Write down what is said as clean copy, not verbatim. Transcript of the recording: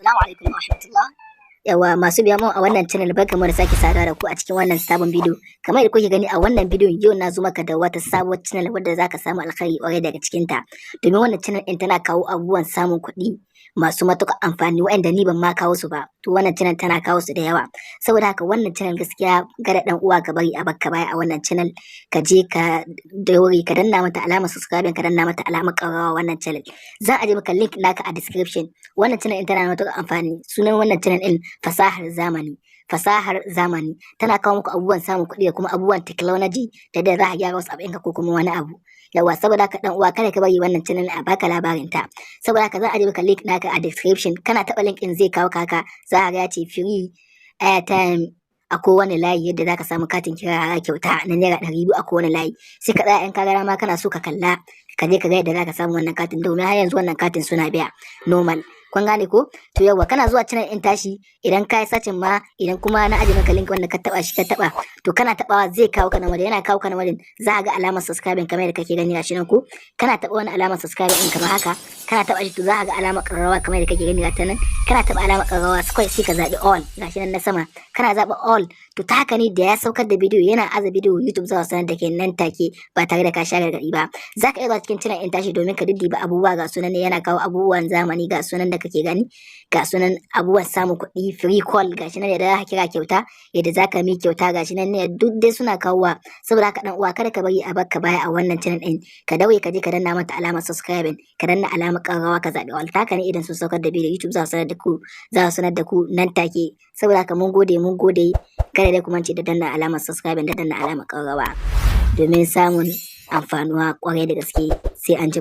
Assalamu alaikum wa rahmatullah. Yawa masu biya mu a wannan channel barkamu da sake saduwa da ku a cikin wannan sabon bidiyo. Kamar da kuke gani a wannan bidiyon yau na zo maka da wata sabuwar channel wadda zaka samu alkhairi kwarai daga cikin ta. Domin wannan channel din tana kawo abubuwan samun kuɗi masu matuƙar amfani waɗanda ni ban ma kawo su ba. To wannan channel tana kawo su da yawa. Saboda haka wannan channel gaskiya gada dan uwa ka bari a bakka baya a wannan channel ka je ka daure ka danna mata alamar subscribe ka danna mata alamar ƙararrawa wannan channel. Za a je maka link naka a description. Wannan channel din tana matuƙar amfani. Sunan wannan channel din fasahar zamani. Fasahar zamani tana kawo muku abubuwan samun kuɗi da kuma abubuwan technology da za a gyara wasu abinka ko kuma wani abu. Yawa saboda haka dan uwa kada ka bari wannan channel a baka labarin ta. Saboda haka za a je maka link naka a description kana taɓa link din zai kawo kaka za a ga ya ce free airtime a kowane layi yadda zaka samu katin kira kyauta na naira 200 a kowane layi. Sai ka tsaya in ka ga ma kana so ka kalla ka je ka ga yadda zaka samu wannan katin domin har yanzu wannan katin suna biya normal. Kun gane ko? To yawa kana zuwa channel in tashi idan kai sacin ma idan kuma na aje maka link wanda ka taba shi ka taba to kana tabawa zai kawo ka nan wajen yana kawo ka nan wajen za ga alamar subscribe kamar yadda kake gani gashi nan ko kana taba wani alamar subscribe din kamar haka kana taba shi to za ga alamar karrawa kamar yadda kake gani ga ta nan kana taba alamar karrawa sai ka zabi all gashi nan na sama kana zaba all to ta haka ne da ya saukar da bidiyo yana aza bidiyo YouTube za su sanar da ke nan take ba tare da ka sha gargadi ba. Za ka iya zuwa cikin channel in tashi domin ka diddiba abubuwa ga sunan ne yana kawo abubuwan zamani ga sunan da kake gani ga sunan abubuwan samun kuɗi free call gashi nan yadda za ka kira kyauta yadda za ka mi kyauta gashi nan ne duk dai suna kawowa. Saboda haka dan uwa kada ka bari a bakka baya a wannan channel din ka daure ka je ka danna mata alamar subscribe ka danna alamar ƙararrawa ka zaɓi all taka ne idan sun saukar da bidiyo YouTube za su sanar da ku nan take. Saboda haka mun gode kada dai ku mance da danna alamar subscribe da danna alamar ƙararrawa domin samun amfanuwa kwarai da gaske sai an jima.